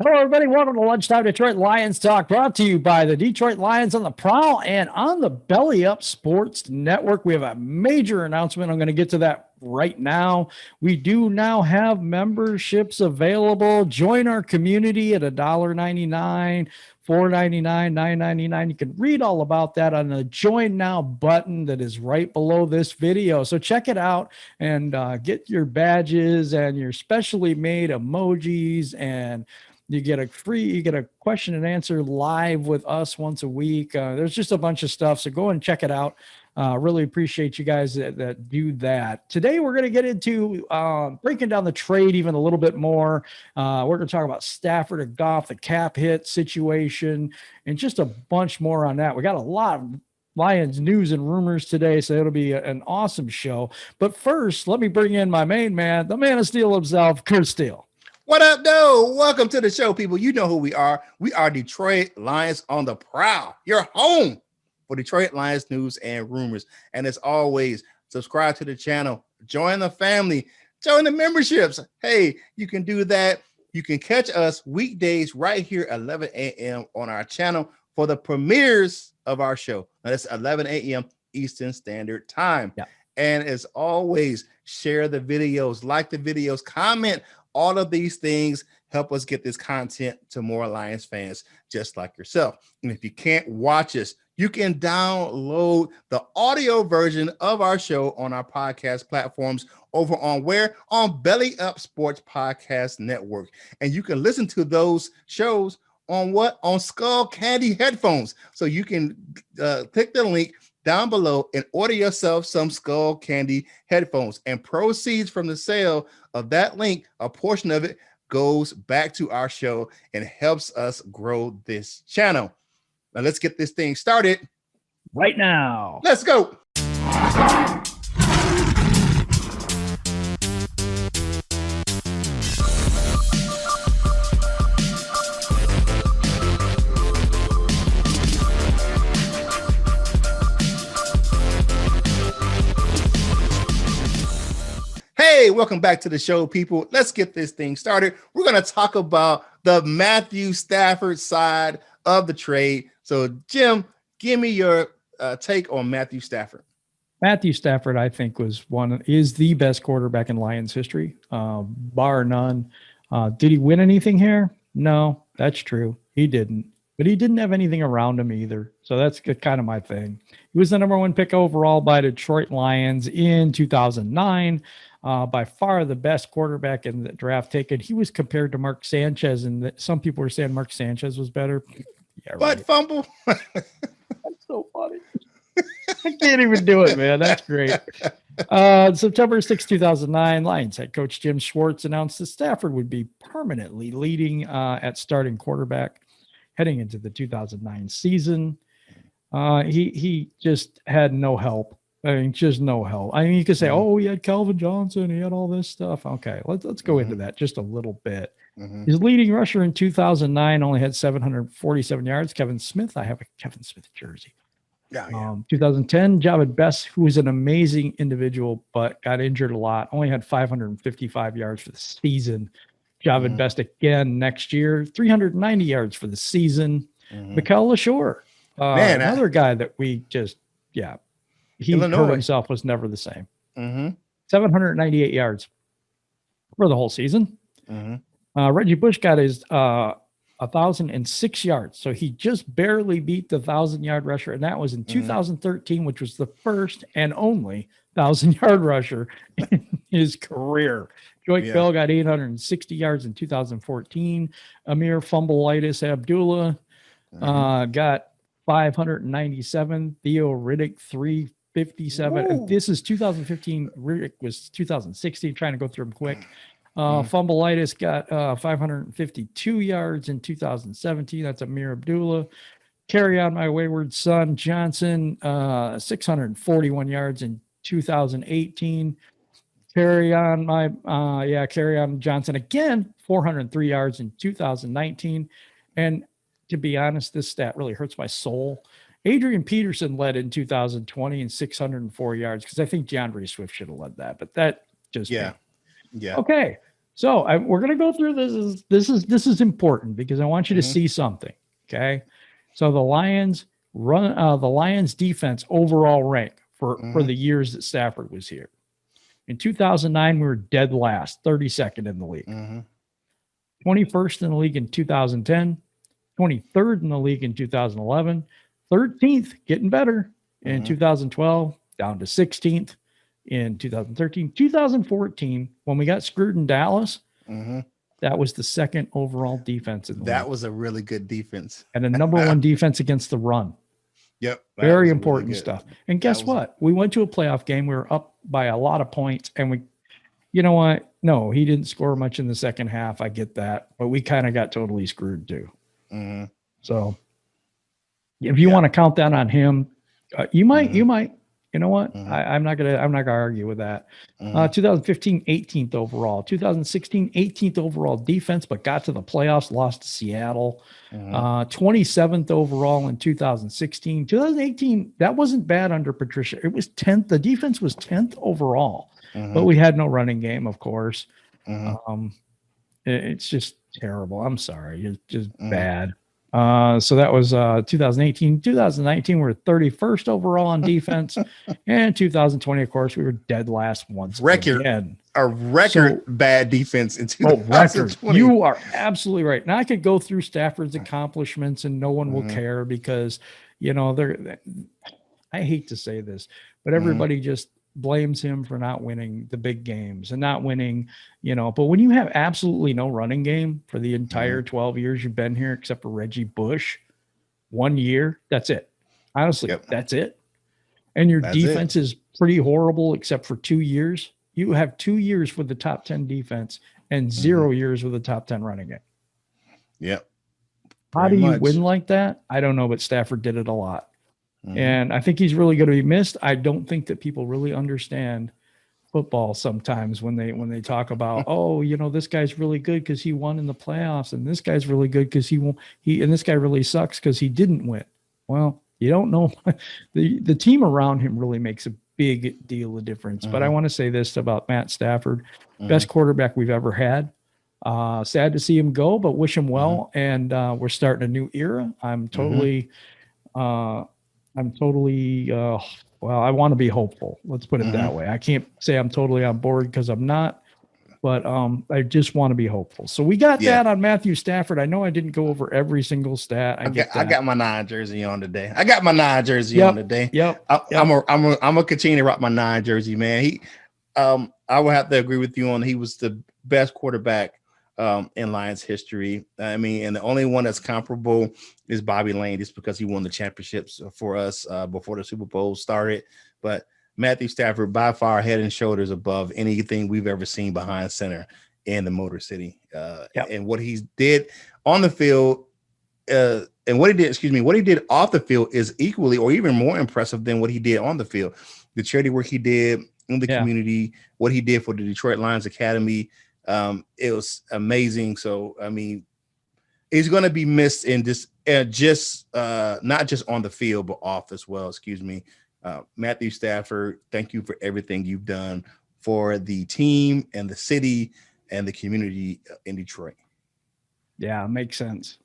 Hello, everybody. Welcome to Lunchtime Detroit Lions Talk, brought to you by the Detroit Lions on the Prowl and on the Belly Up Sports Network. We have a major announcement. I'm going to get to that right now. We do now have memberships available. Join our community at $1.99, $4.99, $9.99. You can read all about that on the Join Now button that is right below this video. So check it out and get your badges and your specially made emojis, and you get a question and answer live with us once a week. There's just a bunch of stuff. So go and check it out. Really appreciate you guys that do that. Today, we're going to get into breaking down the trade even a little bit more. We're going to talk about Stafford and Goff, the cap hit situation, and just a bunch more on that. We got a lot of Lions news and rumors today, so it'll be an awesome show. But first, let me bring in my main man, the man of steel himself, Curt Steele. What up, though? Welcome to the show, people. You know who we are. We are Detroit Lions on the Prowl, your home for Detroit Lions news and rumors. And as always, subscribe to the channel, join the family, join the memberships. Hey, you can do that. You can catch us weekdays right here at 11 a.m. on our channel for the premieres of our show. Now, that's 11 a.m. Eastern Standard Time. Yeah. And as always, share the videos, like the videos, comment. All of these things help us get this content to more Lions fans just like yourself. And if you can't watch us, you can download the audio version of our show on our podcast platforms over on where? On Belly Up Sports Podcast Network. And you can listen to those shows on what? On Skull Candy headphones. So you can click the link down below and order yourself some Skull Candy headphones, and proceeds from the sale of that link, a portion of it goes back to our show and helps us grow this channel. Now let's get this thing started right now. Let's go. Hey, welcome back to the show, people. Let's get this thing started. We're going to talk about the Matthew Stafford side of the trade. So, Jim, give me your take on Matthew Stafford. Matthew Stafford, I think, is the best quarterback in Lions history, bar none. Did he win anything here? No, that's true. He didn't. But he didn't have anything around him either. So that's kind of my thing. He was the number one pick overall by Detroit Lions in 2009. By far the best quarterback in the draft taken. He was compared to Mark Sanchez, and some people were saying Mark Sanchez was better. Yeah, right. But fumble. That's so funny. I can't even do it, man. That's great. September 6, 2009, Lions head coach Jim Schwartz announced that Stafford would be permanently leading at starting quarterback heading into the 2009 season. He just had no help. I mean, just no help. I mean, you could say, oh, he had Kelvin Johnson, he had all this stuff. Okay, let's go into that just a little bit. His leading rusher in 2009 only had 747 yards. Kevin Smith, I have a Kevin Smith jersey. Yeah. 2010, Javid Best, who was an amazing individual but got injured a lot, only had 555 yards for the season. Javid Best again next year, 390 yards for the season. Mikael LaShore, another guy that we just, he hurt himself, was never the same. 798 yards for the whole season. Reggie Bush got his 1,006 yards. So he just barely beat the 1,000-yard rusher, and that was in 2013, which was the first and only 1,000-yard rusher in his career. Joik Bell got 860 yards in 2014. Amir Fumbleitis Abdullah got 597. Theo Riddick 357. And this is 2015. Riddick was 2016. Trying to go through them quick. Fumbleitis got 552 yards in 2017. That's Amir Abdullah. Carry on my wayward son Johnson, 641 yards in 2018. Carry on Johnson again, 403 yards in 2019. And to be honest, this stat really hurts my soul. Adrian Peterson led in 2020 and 604 yards, because I think DeAndre Swift should have led that, but that just Yeah. Okay. So we're going to go through this. This is important because I want you to see something. Okay. So the Lions the Lions defense overall rank for the years that Stafford was here. In 2009, we were dead last, 32nd in the league. 21st in the league in 2010, 23rd in the league in 2011, 13th, getting better in 2012, down to 16th in 2013, 2014, when we got screwed in Dallas. That was the second overall defense in the league. That was a really good defense. And the number one defense against the run. Yep. Very important really stuff. And guess what? We went to a playoff game. We were up by a lot of points. And you know what? No, he didn't score much in the second half. I get that. But we kind of got totally screwed too. So if you want to count that on him, you might. You know what? I'm not gonna argue with that. 2015, 18th overall. 2016, 18th overall defense, but got to the playoffs, lost to Seattle. 27th overall in 2016. 2018, that wasn't bad under Patricia. It was 10th. The defense was 10th overall, but we had no running game, of course. It's just terrible. I'm sorry. It's just bad. So that was 2018. 2019, we were 31st overall on defense. And 2020, of course, we were dead last once again. A record bad defense in 2020. You are absolutely right. Now I could go through Stafford's accomplishments and no one will care because, you know, I hate to say this, but everybody just blames him for not winning the big games and not winning, you know, but when you have absolutely no running game for the entire 12 years you've been here, except for Reggie Bush, 1 year, that's it. Honestly, that's it. And your defense is pretty horrible, except for 2 years. You have 2 years with the top 10 defense and 0 years with the top 10 running game. Yep. How do you win like that? I don't know, but Stafford did it a lot. And I think he's really going to be missed. I don't think that people really understand football sometimes when they talk about, oh, you know, this guy's really good because he won in the playoffs, and this guy's really good because and this guy really sucks because he didn't win. Well, you don't know. The team around him really makes a big deal of difference. But I want to say this about Matt Stafford, best quarterback we've ever had. Sad to see him go, but wish him well. And we're starting a new era. I'm totally well, I want to be hopeful. Let's put it that way. I can't say I'm totally on board because I'm not, but I just want to be hopeful. So we got that on Matthew Stafford. I know I didn't go over every single stat. I got my 9 jersey on today. On today. I'm gonna continue to rock my 9 jersey, man. I will have to agree with you on he was the best quarterback in Lions history. I mean, and the only one that's comparable is Bobby Lane, just because he won the championships for us before the Super Bowl started. But Matthew Stafford, by far, head and shoulders above anything we've ever seen behind center in the Motor City. And what he did on the field, and what he did off the field is equally or even more impressive than what he did on the field. The charity work he did in the community, what he did for the Detroit Lions Academy. It was amazing. So, I mean, he's going to be missed in this, not just on the field, but off as well. Matthew Stafford, thank you for everything you've done for the team and the city and the community in Detroit. Yeah, makes sense.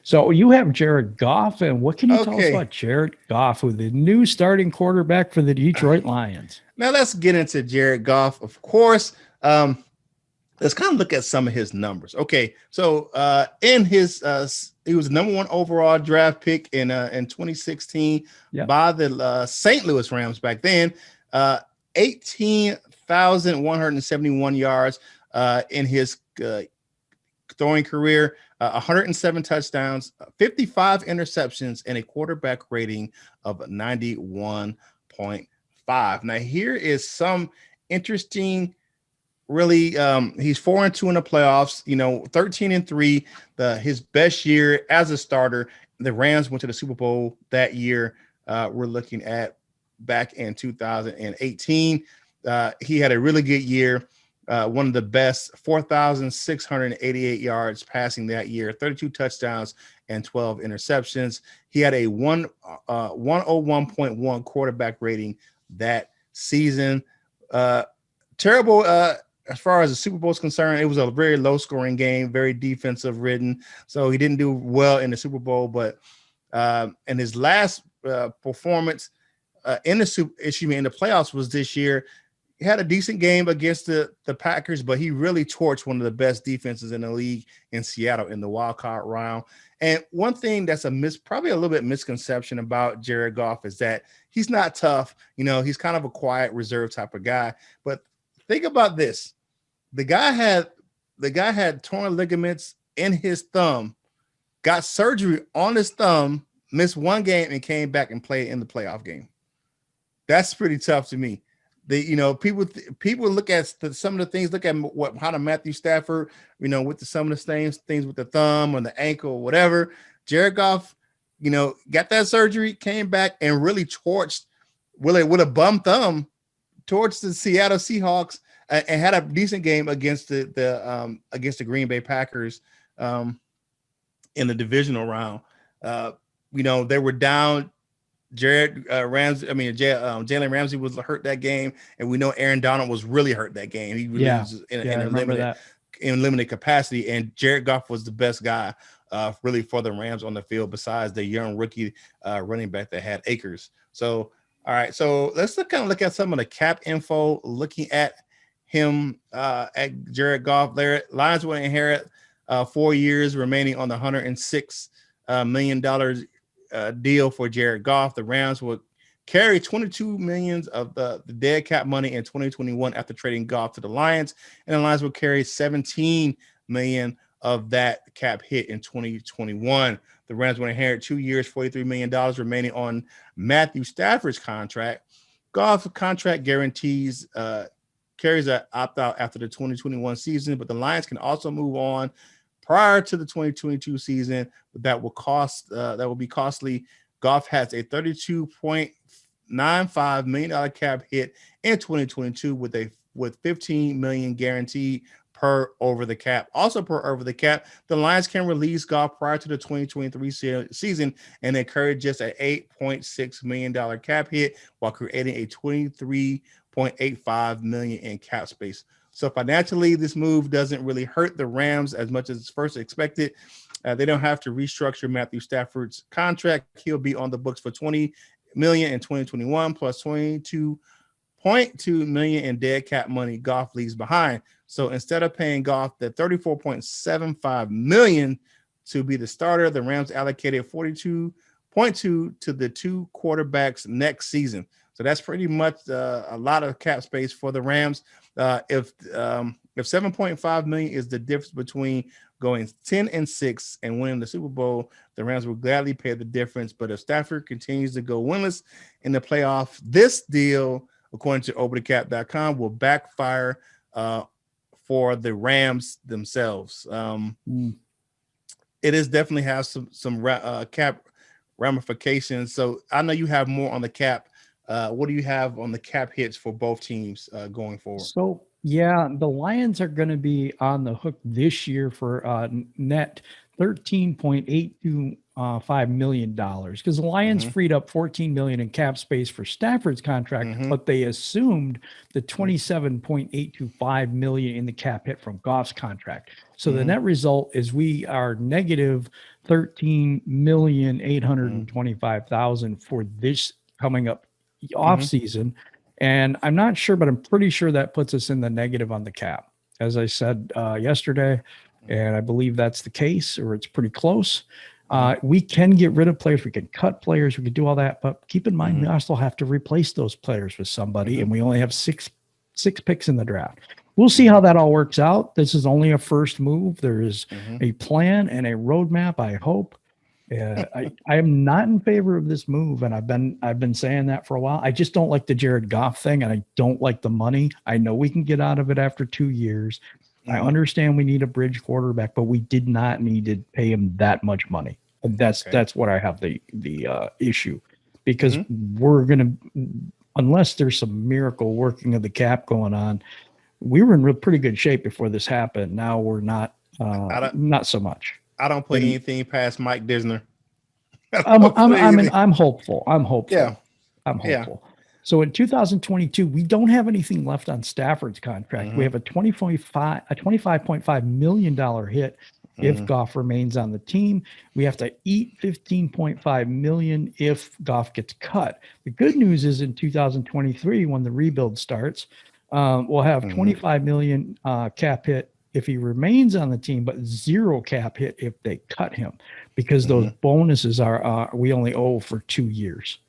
So you have Jared Goff, and what can you tell us about Jared Goff, who's the new starting quarterback for the Detroit Lions? Now let's get into Jared Goff, of course. Let's kind of look at some of his numbers. Okay, so in his he was the number 1 overall draft pick in 2016 by the St. Louis Rams back then. 18,171 yards in his throwing career, 107 touchdowns, 55 interceptions, and a quarterback rating of 91.5. Now here is some interesting. Really, he's 4-2 in the playoffs, 13-3, his best year as a starter. The Rams went to the Super Bowl that year. We're looking at back in 2018. He had a really good year. One of the best, 4,688 yards passing that year, 32 touchdowns and 12 interceptions. He had a 101.1 quarterback rating that season. Terrible as far as the Super Bowl is concerned, it was a very low scoring game, very defensive ridden. So he didn't do well in the Super Bowl, but in his last performance in the playoffs was this year. He had a decent game against the Packers, but he really torched one of the best defenses in the league in Seattle in the wild card round. And one thing that's probably a little bit misconception about Jared Goff is that he's not tough. You know, he's kind of a quiet, reserved type of guy. But think about this. The guy had torn ligaments in his thumb, got surgery on his thumb, missed one game, and came back and played in the playoff game. That's pretty tough to me. People look at some of the things, look at how to Matthew Stafford, with some of the things with the thumb or the ankle or whatever. Jared Goff, got that surgery, came back and really torched with a bum thumb towards the Seattle Seahawks and had a decent game against the Green Bay Packers in the divisional round. They were down. Jalen Ramsey was hurt that game, and we know Aaron Donald was really hurt that game. He really was in limited capacity, and Jared Goff was the best guy really for the Rams on the field besides the young rookie running back that had Akers. So, all right, so let's look at some of the cap info, looking at him at Jared Goff there. Lions will inherit 4 years remaining on the $106 million deal for Jared Goff. The Rams will carry $22 million of the dead cap money in 2021 after trading Goff to the Lions, and the Lions will carry $17 million of that cap hit in 2021. The Rams will inherit 2 years, $43 million remaining on Matthew Stafford's contract. Goff's contract guarantees carries an opt-out after the 2021 season, but the Lions can also move on prior to the 2022 season, but that will be costly. Goff has a $32.95 million cap hit in 2022 with $15 million guaranteed per over the cap. Also per over the cap, the Lions can release Goff prior to the 2023 season and incur just an $8.6 million cap hit while creating a $23.85 million in cap space. So financially, this move doesn't really hurt the Rams as much as first expected. They don't have to restructure Matthew Stafford's contract. He'll be on the books for $20 million in 2021 plus $22.2 million in dead cap money Goff leaves behind. So instead of paying Goff the $34.75 million to be the starter, the Rams allocated $42.2 to the two quarterbacks next season. So that's pretty much a lot of cap space for the Rams. If $7.5 million is the difference between going 10-6 and winning the Super Bowl, the Rams will gladly pay the difference. But if Stafford continues to go winless in the playoff, this deal, according to overthecap.com, will backfire for the Rams themselves. It is definitely has some cap ramifications. So I know you have more on the cap. What do you have on the cap hits for both teams going forward? So, yeah, the Lions are going to be on the hook this year for net $13.825 million because the Lions freed up $14 million in cap space for Stafford's contract, but they assumed the $27.825 million in the cap hit from Goff's contract. So the net result is we are negative $13,825,000 for this coming up off season. And I'm not sure, but I'm pretty sure that puts us in the negative on the cap, as I said yesterday. And I believe that's the case, or it's pretty close. We can get rid of players. We can cut players. We can do all that. But keep in mind, we also have to replace those players with somebody. And we only have six picks in the draft. We'll see how that all works out. This is only a first move. There is a plan and a roadmap, I hope. I am not in favor of this move, and I've been saying that for a while. I just don't like the Jared Goff thing, and I don't like the money. I know we can get out of it after 2 years. I understand we need a bridge quarterback, but we did not need to pay him that much money. And that's what I have the issue, because we're gonna, unless there's some miracle working of the cap going on, we were in pretty good shape before this happened. Now we're not so much. I don't put anything past Mike Disner. I'm hopeful. Yeah. I'm hopeful. So in 2022, we don't have anything left on Stafford's contract. We have a $25.5 million hit if Goff remains on the team. We have to eat $15.5 million if Goff gets cut. The good news is in 2023, when the rebuild starts, we'll have $25 million cap hit if he remains on the team, but zero cap hit if they cut him, because those bonuses are we only owe for 2 years.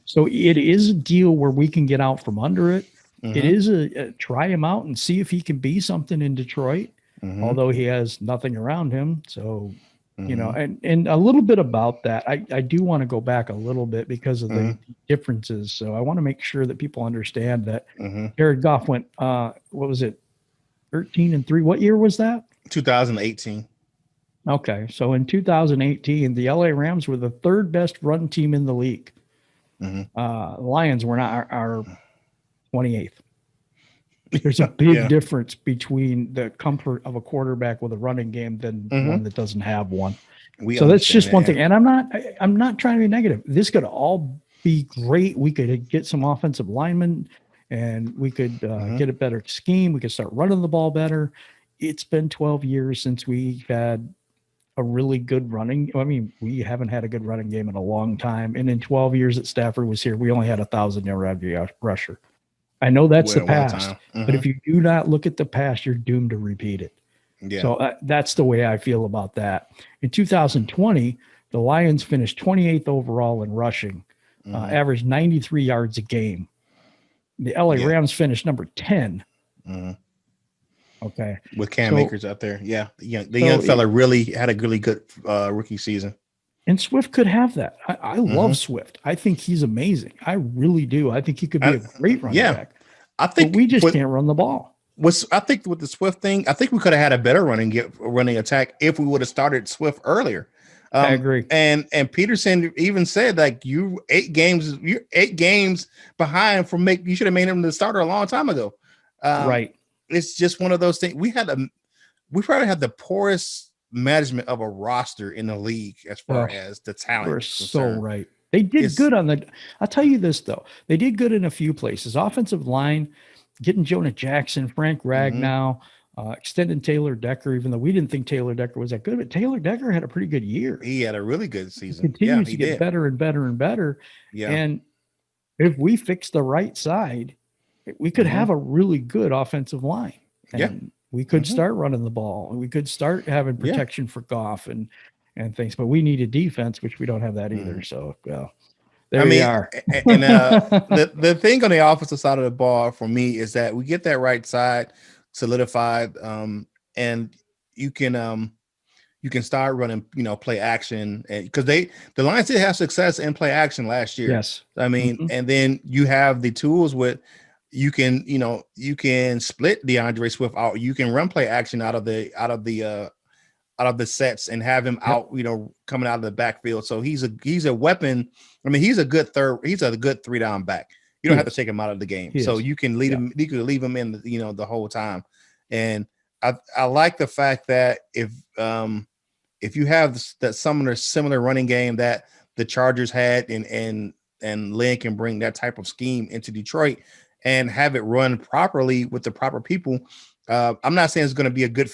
So it is a deal where we can get out from under it. It is a try him out and see if he can be something in Detroit, although he has nothing around him. So, you know, and a little bit about that, I do want to go back a little bit because of the differences. So I want to make sure that people understand that Jared Goff went, what was it, 13-3? What year was that? 2018. Okay. So in 2018, the LA Rams were the third best run team in the league. Lions were not our 28th. There's a big difference between the comfort of a quarterback with a running game than one that doesn't have one. So that's just one thing. And I'm not trying to be negative. This could all be great. We could get some offensive linemen and we could get a better scheme. We could start running the ball better. It's been 12 years since we've had a really good running. I mean, we haven't had a good running game in a long time. And in 12 years that Stafford was here, we only had 1,000-yard rusher. I know that's the past, but if you do not look at the past, you're doomed to repeat it. So that's the way I feel about that. In 2020, the Lions finished 28th overall in rushing, averaged 93 yards a game. The LA Rams finished number 10. Okay. With Cam Akers out there. Yeah. The young fella really had a really good rookie season. And Swift could have that. I love Swift. I think he's amazing. I really do. I think he could be a great running back. I think but we just can't run the ball. I think with the Swift thing, I think we could have had a better running attack if we would have started Swift earlier. I agree. And Peterson even said, like, you're 8 games behind from you should have made him the starter a long time ago. Right. It's just one of those things. We probably had the poorest management of a roster in the league as far as the talent. You're so right. They did good I'll tell you this though. They did good in a few places. Offensive line, getting Jonah Jackson, Frank Ragnow, extending Taylor Decker, even though we didn't think Taylor Decker was that good, but Taylor Decker had a pretty good year. He had a really good season. He continues to get better and better and better. Yeah. And if we fix the right side, we could have a really good offensive line. And we could start running the ball. We could start having protection for Goff and things, but we need a defense, which we don't have that either. So, there we are. And the thing on the offensive side of the ball for me is that we get that right side solidified, and you can start running, play action, because the Lions did have success in play action last year. Yes, I mean, and then you have the tools with. You can split DeAndre Swift out. You can run play action out of the sets and have him out, coming out of the backfield. So he's a weapon. I mean, he's a good 3 down back. You don't have to take him out of the game. So you can leave him. You can leave him in the whole time. And I like the fact that if you have that similar running game that the Chargers had and Lynn can bring that type of scheme into Detroit and have it run properly with the proper people. I'm not saying it's going to be a good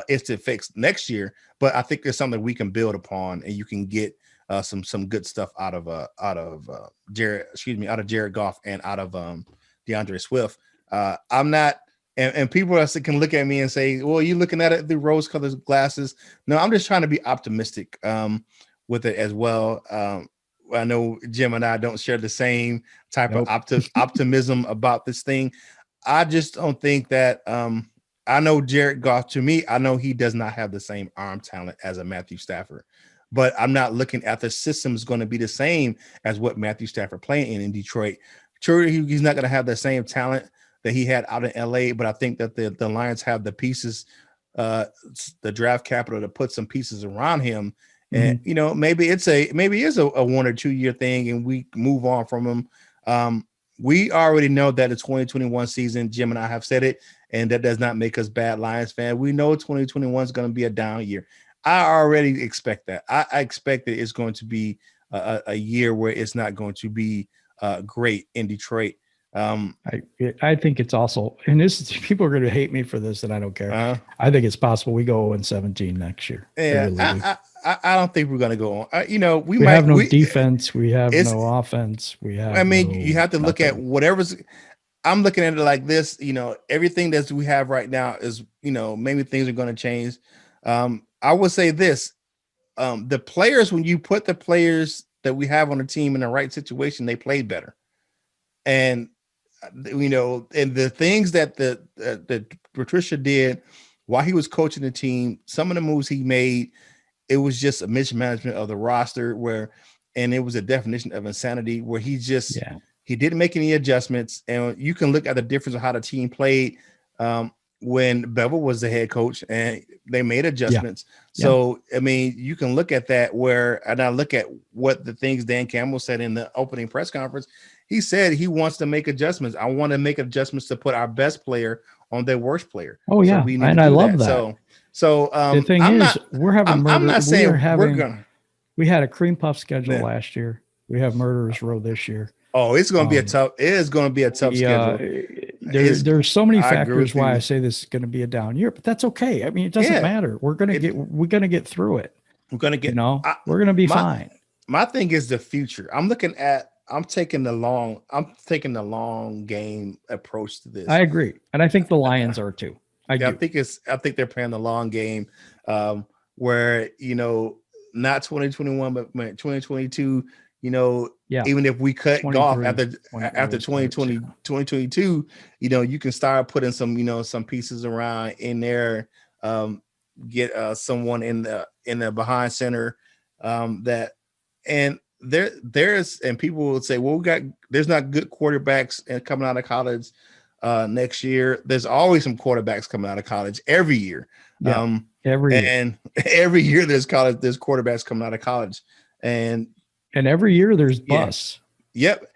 instant fix next year, but I think there's something we can build upon, and you can get some good stuff out of Jared Goff and out of DeAndre Swift. I'm not, and people can look at me and say, well, you're looking at it through rose-colored glasses. No, I'm just trying to be optimistic with it as well. I know Jim and I don't share the same type of optimism about this thing. I just don't think that I know Jared Goff, to me, I know he does not have the same arm talent as a Matthew Stafford, but I'm not looking at the system is going to be the same as what Matthew Stafford playing in Detroit. Sure, he's not going to have the same talent that he had out in LA, but I think that the Lions have the pieces, the draft capital to put some pieces around him. And, maybe it's a 1 or 2 year thing and we move on from him. We already know that the 2021 season, Jim and I have said it, and that does not make us bad Lions fans. We know 2021 is going to be a down year. I already expect that. I expect that it's going to be a year where it's not going to be great in Detroit. I think it's also, and people are going to hate me for this, and I don't care. I think it's possible we go 0-17 next year. Yeah, I don't think we're going to go on. We might have no defense. We have no offense. We have. You have to look at whatever's. I'm looking at it like this. Everything that we have right now is, maybe things are going to change. I would say this: the players, when you put the players that we have on the team in the right situation, they play better. And and the things that Patricia did while he was coaching the team, some of the moves he made, it was just a mismanagement of the roster and it was a definition of insanity where he didn't make any adjustments. And you can look at the difference of how the team played when Bevel was the head coach and they made adjustments. So, you can look at that and I look at what the things Dan Campbell said in the opening press conference. He said he wants to make adjustments. I want to make adjustments to put our best player on their worst player. Oh yeah, so and I love that. So the thing we're having murder. I'm not saying we had a cream puff schedule last year. We have Murderers Row this year. Oh, it's going to be a tough. It is going to be a tough schedule. There's so many factors why I say this is going to be a down year, but that's okay. It doesn't matter. We're going to get through it. We're going to get. We're going to be fine. My thing is the future. I'm taking the long game approach to this. I agree. And I think the Lions are too. I think they're playing the long game where, not 2021, but 2022, even if we cut Goff after 2020, 2022, you can start putting some pieces around in there, get someone in the behind center and people will say, well, there's not good quarterbacks coming out of college next year. There's always some quarterbacks coming out of college every year. Every year there's quarterbacks coming out of college, and every year there's busts. Yep.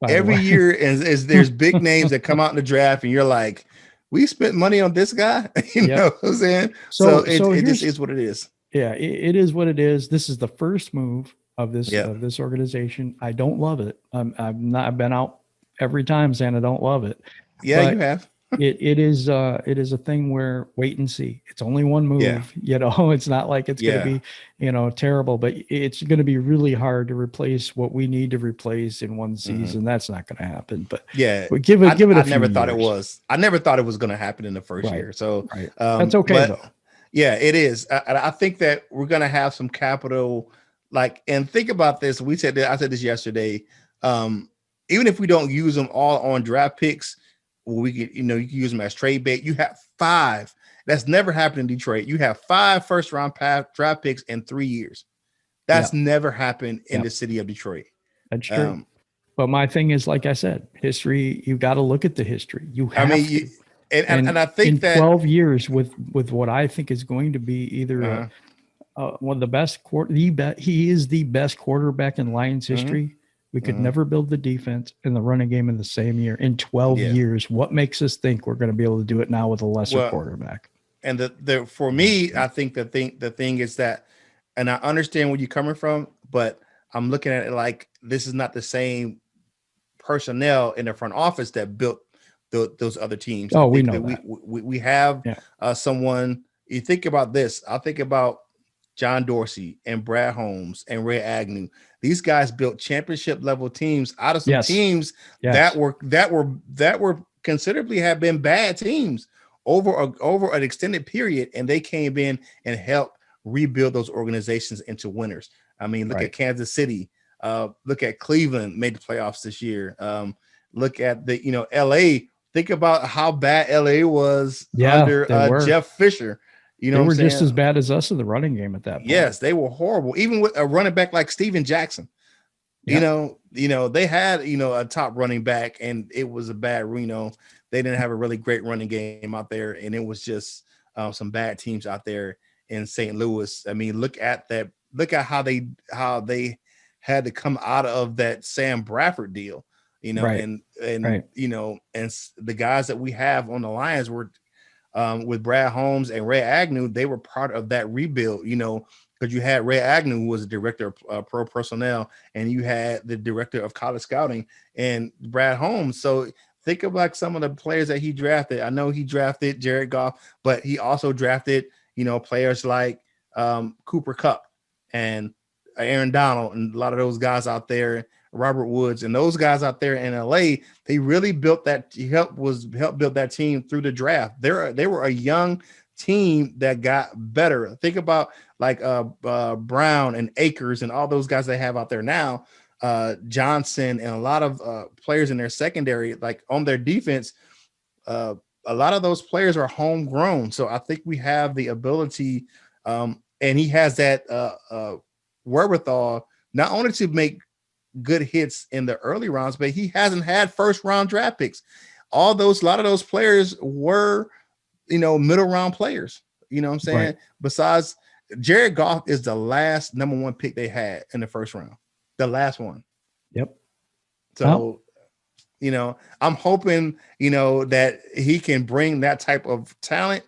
Every year is there's big names that come out in the draft, and you're like, we spent money on this guy. Know what I'm saying? So it just is what it is. Yeah, it is what it is. This is the first move of this organization. I don't love it. I've been out every time saying I don't love it. Yeah, but you have. it is a thing where wait and see. It's only one move. It's not like it's going to be terrible, but it's going to be really hard to replace what we need to replace in one season. That's not going to happen. But give it. I never thought it was. I never thought it was going to happen in the first year. So that's okay though. Yeah, it is. I think that we're going to have some capital. And think about this. I said this yesterday. Even if we don't use them all on draft picks, we can, you can use them as trade bait. You have 5. That's never happened in Detroit. You have 5 first-round draft picks in 3 years. That's never happened in the city of Detroit. That's true. But my thing is, like I said, history. You got to look at the history. You have to. And I think in that 12 years with what I think is going to be either one of the best he is the best quarterback in Lions history. We could never build the defense and the running game in the same year. In 12 years, what makes us think we're going to be able to do it now with a lesser quarterback? And for me, I think the thing is that, and I understand where you're coming from, but I'm looking at it like this is not the same personnel in the front office that built those other teams. Oh, we know that. We have someone. You think about this. I think about John Dorsey and Brad Holmes and Ray Agnew. These guys built championship level teams out of some teams that were considerably have been bad teams over an extended period, and they came in and helped rebuild those organizations into winners. Look at Kansas City. Look at Cleveland, made the playoffs this year. Look at the LA. Think about how bad LA was under Jeff Fisher. They were just as bad as us in the running game at that point. Yes, they were horrible. Even with a running back like Steven Jackson, they had a top running back, and it was a bad. They didn't have a really great running game out there, and it was just some bad teams out there in St. Louis. Look at that. Look at how they had to come out of that Sam Bradford deal. And the guys that we have on the Lions were. With Brad Holmes and Ray Agnew, they were part of that rebuild. because you had Ray Agnew, who was the director of pro personnel, and you had the director of college scouting and Brad Holmes. So think of like some of the players that he drafted. I know he drafted Jared Goff, but he also drafted, players like Cooper Kupp and Aaron Donald and a lot of those guys out there, Robert Woods and those guys out there in LA. They really built that. He helped build that team through the draft. They were a young team that got better. Think about like Brown and Akers and all those guys they have out there now. Johnson and a lot of players in their secondary, like on their defense. A lot of those players are homegrown. So I think we have the ability, and he has that wherewithal not only to make good hits in the early rounds, but he hasn't had first round draft picks. A lot of those players were, middle round players. You know what I'm saying? Right. Besides, Jared Goff is the last number 1 pick they had in the first round. The last one. Yep. So, I'm hoping, that he can bring that type of talent,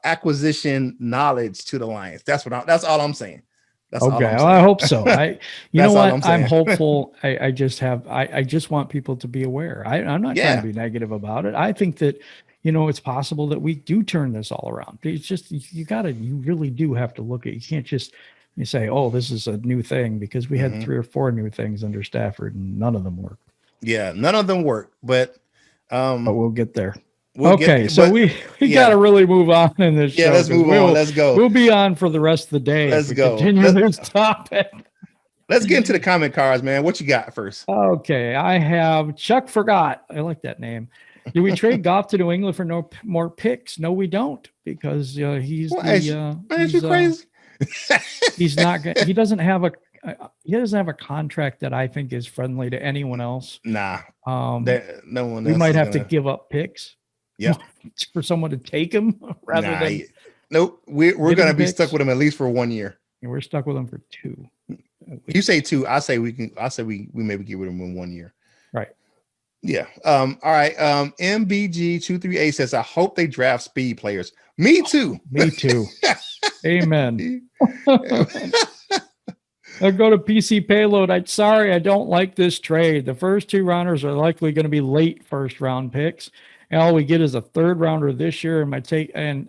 acquisition knowledge to the Lions. That's all I'm saying. That's okay. All I'm saying. Well, I hope so. You know what? I'm hopeful. I just want people to be aware. I'm not trying to be negative about it. I think that, it's possible that we do turn this all around. It's just, you really do have to look at, you can't just, you say, oh, this is a new thing, because we had 3 or 4 new things under Stafford and none of them worked. Yeah, none of them work, but we'll get there. So we got to really move on in this show. Yeah, let's move on. Let's go. We'll be on for the rest of the day. Let's go. Continue this topic. Let's get into the comment cards, man. What you got first? Okay, I have Chuck Forgot. I like that name. Do we trade Goff to New England for no more picks? No, we don't, because he's you crazy? He's not. He doesn't have a contract that I think is friendly to anyone else. Nah. No one. We might have to give up picks. Yeah. For someone to take him rather than. Nope. We're going to be stuck with him at least for 1 year. And we're stuck with him for 2. You say 2. I say we maybe get rid of him in 1 year. Right. Yeah. All right. MBG238 says, I hope they draft speed players. Me too. Me too. Amen. I'll go to PC Payload. I'm sorry, I don't like this trade. The first 2 rounders are likely going to be late first round picks. And all we get is a 3rd rounder this year and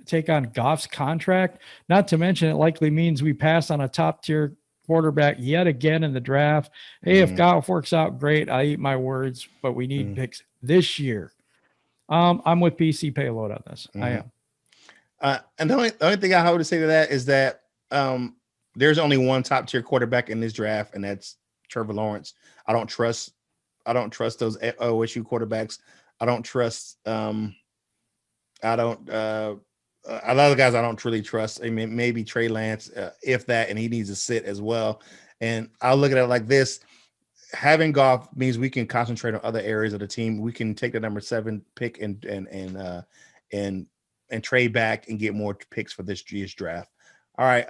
take on Goff's contract. Not to mention, it likely means we pass on a top tier quarterback yet again in the draft. Hey, if Goff works out, great. I eat my words, but we need picks this year. I'm with PC Payload on this. I am. And the only thing I have to say to that is that there's only one top tier quarterback in this draft, and that's Trevor Lawrence. I don't trust those OSU quarterbacks. I don't trust. A lot of guys I don't truly trust. I mean, maybe Trey Lance, if that, and he needs to sit as well. And I'll look at it like this: having Goff means we can concentrate on other areas of the team. We can take the number 7 pick and trade back and get more picks for this year's draft. All right.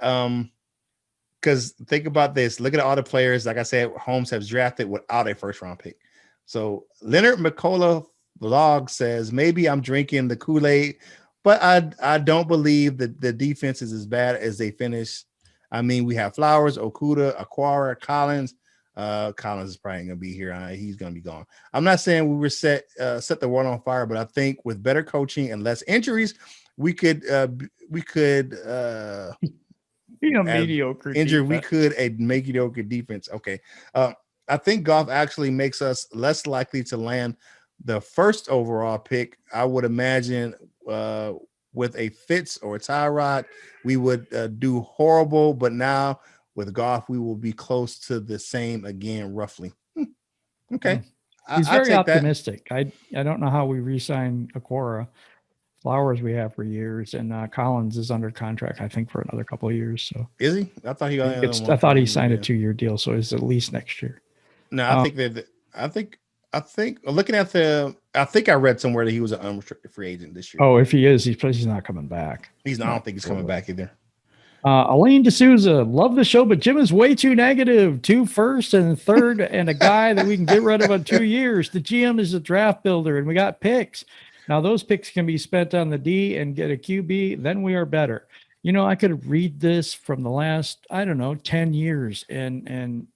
Because think about this. Look at all the players. Like I said, Holmes has drafted without a first round pick. So Leonard McCullough Vlog says, maybe I'm drinking the Kool-Aid, but I don't believe that the defense is as bad as they finished. I mean, we have Flowers, Okuda, Aquara, Collins. Collins is probably going to be here. He's going to be gone. I'm not saying we were set the world on fire, but I think with better coaching and less injuries, we could be a mediocre injury. Defense. We could a mediocre defense. Okay. I think Goff actually makes us less likely to land the first overall pick. I would imagine with a Fitz or a Tyrod, we would do horrible, but now with Goff, we will be close to the same again, roughly. Okay. He's very optimistic. I don't know how we re-sign Aquara. Flowers we have for years, and Collins is under contract, I think, for another couple of years. So is he? I thought he got. I thought he signed a 2-year deal, so it's at least next year. No, I think looking at I think I read somewhere that he was an unrestricted free agent this year. Oh, if he is, he's not coming back. He's not. I don't think he's coming back either. Elaine D'Souza, love the show, but Jim is way too negative. 2 first and third, and a guy that we can get rid of in 2 years. The GM is a draft builder, and we got picks. Now those picks can be spent on the D and get a QB. Then we are better. I could read this from the last, I don't know, 10 years and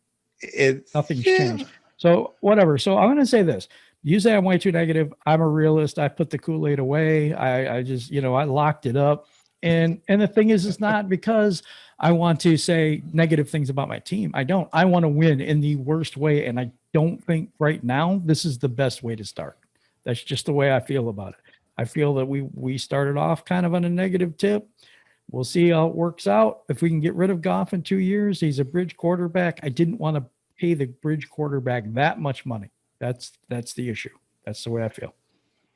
nothing's changed. So whatever. So I'm going to say this. You say I'm way too negative. I'm a realist. I put the Kool-Aid away. I just, I locked it up. And the thing is, it's not because I want to say negative things about my team. I don't. I want to win in the worst way. And I don't think right now this is the best way to start. That's just the way I feel about it. I feel that we started off kind of on a negative tip. We'll see how it works out. If we can get rid of Goff in 2 years, he's a bridge quarterback. I didn't want to pay the bridge quarterback that much money. That's the issue. That's the way I feel.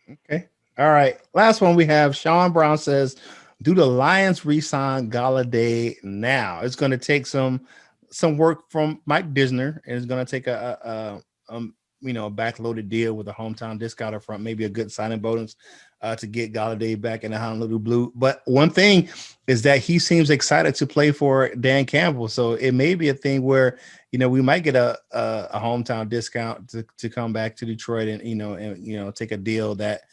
Okay. All right. Last one we have. Sean Brown says, do the Lions re-sign Galladay now? It's going to take some work from Mike Disner, and it's going to take a backloaded deal with a hometown discount up front, maybe a good signing bonus to get Galladay back in the Honolulu Blue. But one thing is that he seems excited to play for Dan Campbell, so it may be a thing where we might get a hometown discount to come back to Detroit and take a deal that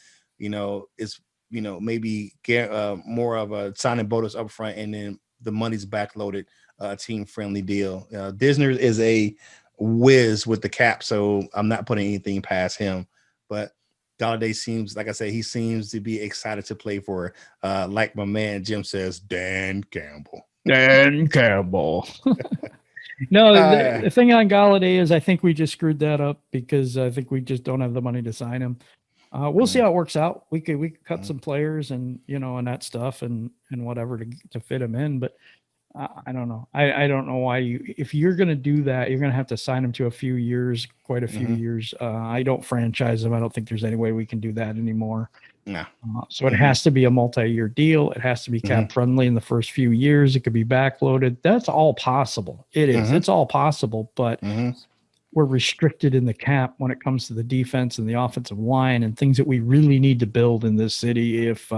is maybe get more of a signing bonus up front, and then the money's backloaded, team friendly deal. Disner is a whiz with the cap, so I'm not putting anything past him. But Galladay seems, like I said, he seems to be excited to play for, like my man Jim says, Dan Campbell. Dan Campbell. No, the thing on Galladay is I think we just screwed that up because I think we just don't have the money to sign him. We'll see how it works out. We could cut some players and and that stuff and whatever to fit him in, but I don't know. I don't know why if you're going to do that, you're going to have to sign him to quite a few years. I don't franchise him. I don't think there's any way we can do that anymore. No. So it has to be a multi-year deal. It has to be cap friendly in the first few years. It could be backloaded. That's all possible. It is. It's all possible, but we're restricted in the cap when it comes to the defense and the offensive line and things that we really need to build in this city if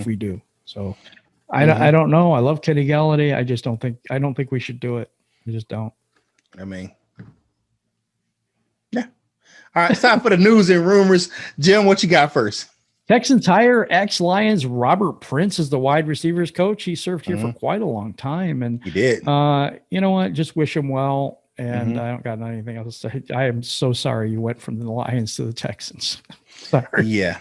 we do. So I don't know. I love Kenny Galladay. I don't think we should do it. I just don't. I mean, yeah. All right, it's time for the news and rumors. Jim, what you got first? Texans hire ex-Lions Robert Prince as the wide receivers coach. He served here for quite a long time. And he did. You know what? Just wish him well. And I don't got anything else to say. I am so sorry you went from the Lions to the Texans. Sorry. Yeah.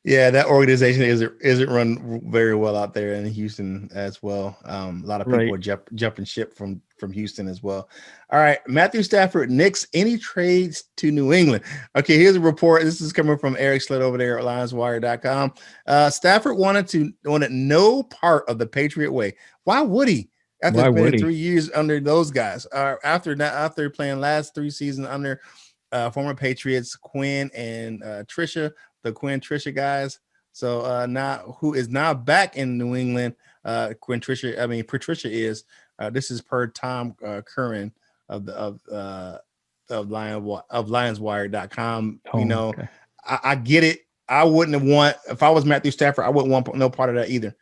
Yeah, that organization isn't run very well out there in Houston as well. A lot of people are jumping ship from Houston as well. All right, Matthew Stafford nixed any trades to New England. Okay, here's a report. This is coming from Eric Slid over there at LionsWire.com. Stafford wanted no part of the Patriot way. Why would he? After spending 3 years under those guys, after playing last 3 seasons under former Patriots Quinn and Trisha. The Quinn Trisha guys. So now who is now back in New England? Patricia is. This is per Tom Curran of LionsWire.com. Okay. I get it. I wouldn't have if I was Matthew Stafford, I wouldn't want no part of that either.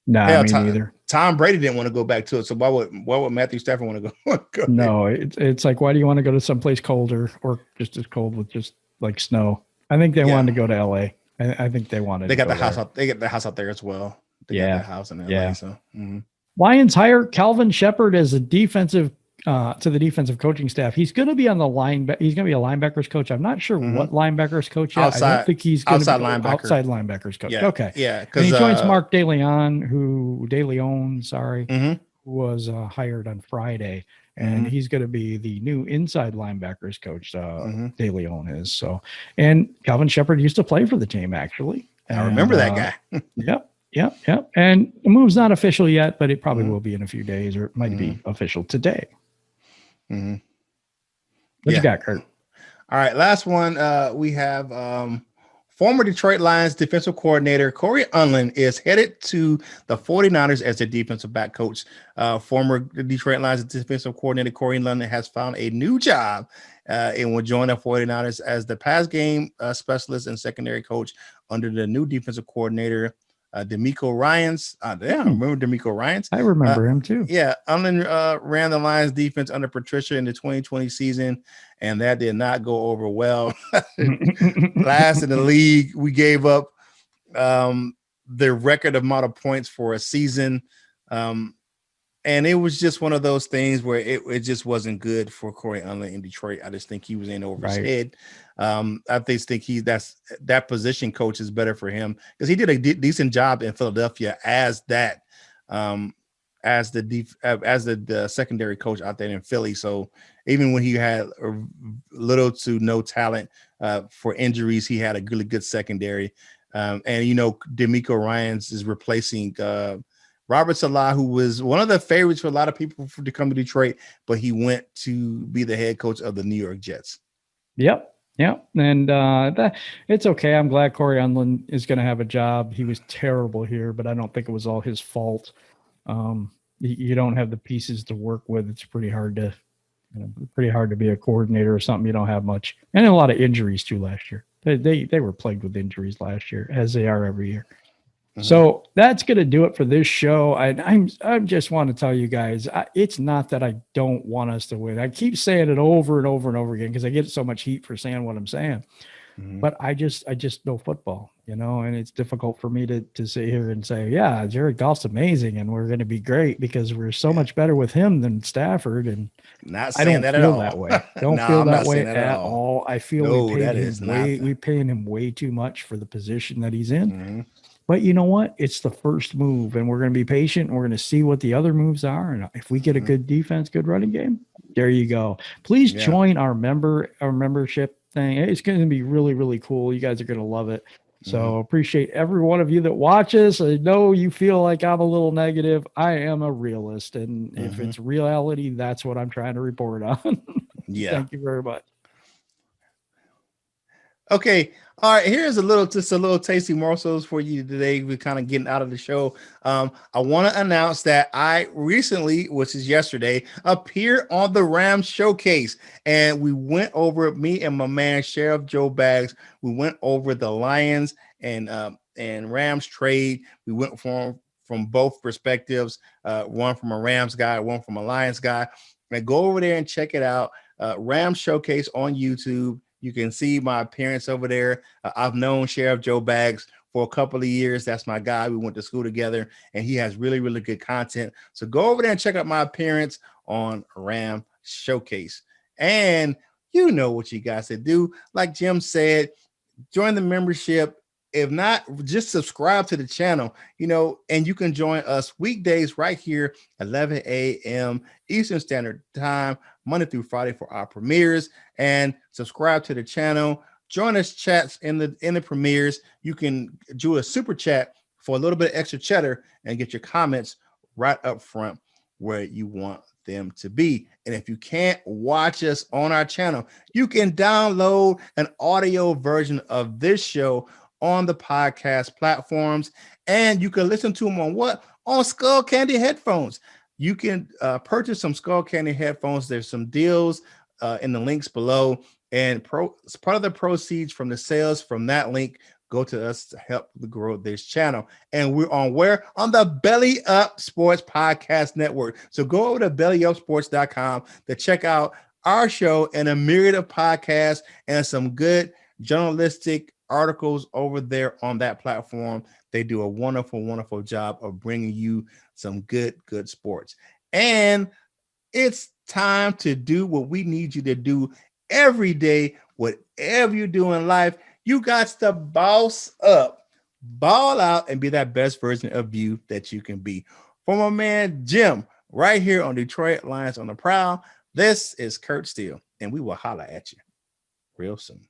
No, me neither. Tom Brady didn't want to go back to it. So why would Matthew Stafford want to go? No, it's like, why do you want to go to someplace colder or just as cold with just like snow? I think they wanted to go to LA. I think they wanted. They got the house out. They got the house out there as well. They got the house in LA. Yeah. So Lions hire Kelvin Sheppard as a defensive to the defensive coaching staff. He's going to be on the He's going to be a linebackers coach. I'm not sure what linebackers coach yet. I don't think he's going to be outside linebackers coach. Yeah. Okay. Yeah. And he joins Mark DeLeon, who was hired on Friday. And he's going to be the new inside linebackers coach. De Leon is so. And Kelvin Sheppard used to play for the team, actually. I remember that guy. Yep. And the move's not official yet, but it probably will be in a few days, or it might be official today. What you got, Curt? All right, last one. We have former Detroit Lions defensive coordinator Cory Undlin is headed to the 49ers as their defensive back coach. Former Detroit Lions defensive coordinator Cory Undlin has found a new job and will join the 49ers as the pass game specialist and secondary coach under the new defensive coordinator, D'Amico Ryans. Remember D'Amico Ryans? I remember him too. Yeah, Undlin ran the Lions defense under Patricia in the 2020 season, and that did not go over well. Last in the league, we gave up the record amount of points for a season. And it was just one of those things where it just wasn't good for Cory Undlin in Detroit. I just think he was in over his head. I just think that position coach is better for him because he did a decent job in Philadelphia as the secondary coach out there in Philly. So even when he had little to no talent for injuries, he had a really good secondary. And D'Amico Ryans is replacing Robert Saleh, who was one of the favorites for a lot of people to come to Detroit, but he went to be the head coach of the New York Jets. Yep. And it's okay. I'm glad Cory Undlin is going to have a job. He was terrible here, but I don't think it was all his fault. You don't have the pieces to work with. It's pretty hard to be a coordinator or something. You don't have much, and a lot of injuries too last year. They were plagued with injuries last year, as they are every year. Mm-hmm. So that's going to do it for this show. I just want to tell you guys, it's not that I don't want us to win. I keep saying it over and over and over again because I get so much heat for saying what I'm saying. Mm-hmm. But I just know football, and it's difficult for me to sit here and say, yeah, Jared Goff's amazing and we're going to be great because we're so much better with him than Stafford. And not saying that at all. That way. Don't feel that way at all. I feel we paying him way too much for the position that he's in. Mm-hmm. But you know what? It's the first move, and we're going to be patient, and we're going to see what the other moves are. And if we get a good defense, good running game, there you go. Please join our membership thing. It's going to be really, really cool. You guys are going to love it. So appreciate every one of you that watches. I know you feel like I'm a little negative. I am a realist, and if it's reality, that's what I'm trying to report on. Yeah. Thank you very much. Okay. All right. Here's a little tasty morsels for you today. We're kind of getting out of the show. I want to announce that I recently, which is yesterday, appeared on the Rams Showcase, and we went over, me and my man Sheriff Joe Baggs. We went over the Lions and Rams trade. We went from both perspectives. One from a Rams guy, one from a Lions guy. And go over there and check it out. Rams Showcase on YouTube. You can see my appearance over there. I've known Sheriff Joe Baggs for a couple of years. That's my guy. We went to school together, and he has really, really good content. So go over there and check out my appearance on Ram Showcase. And you know what you guys to do. Like Jim said, join the membership. If not, just subscribe to the channel, and you can join us weekdays right here, 11 a.m. Eastern Standard Time, Monday through Friday for our premieres, and subscribe to the channel. Join us chats in the premieres. You can do a super chat for a little bit of extra cheddar and get your comments right up front where you want them to be. And if you can't watch us on our channel, you can download an audio version of this show on the podcast platforms, and you can listen to them on Skull Candy headphones. You can purchase some Skull Candy headphones. There's some deals in the links below, and part of the proceeds from the sales from that link go to us to help grow this channel. And we're on where? On the Belly Up Sports Podcast Network. So go over to bellyupsports.com to check out our show and a myriad of podcasts and some good journalistic articles over there on that platform. They do a wonderful, wonderful job of bringing you some good sports. And it's time to do what we need you to do every day. Whatever you do in life, you got to boss up, ball out, and be that best version of you that you can be. For my man Jim, right here on Detroit Lions on the Prowl, this is Curt Steele, and we will holler at you real soon.